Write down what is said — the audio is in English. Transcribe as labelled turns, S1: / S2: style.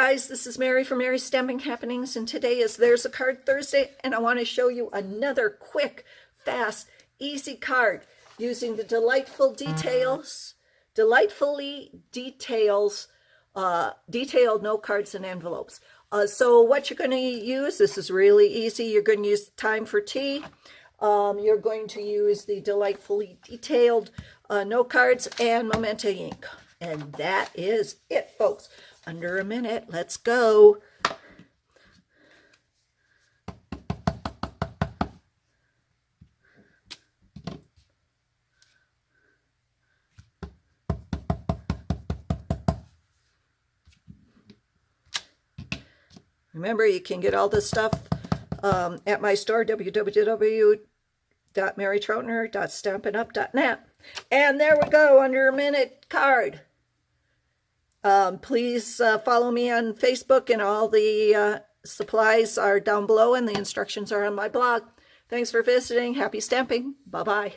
S1: guys, this is Mary from Mary's Stamping Happenings, and today is There's a Card Thursday, and I want to show you another quick, fast, easy card using the detailed note cards and envelopes. So what you're going to use, this is really easy. You're going to use Time for Tea. You're going to use the delightfully detailed note cards and Memento ink. And that is it, folks. Under a minute. Let's go. Remember, you can get all this stuff at my store, www.marytroutner.stampinup.net. And there we go, under a minute card. Please follow me on Facebook, and all the supplies are down below and the instructions are on my blog. Thanks for visiting. Happy stamping. Bye-bye.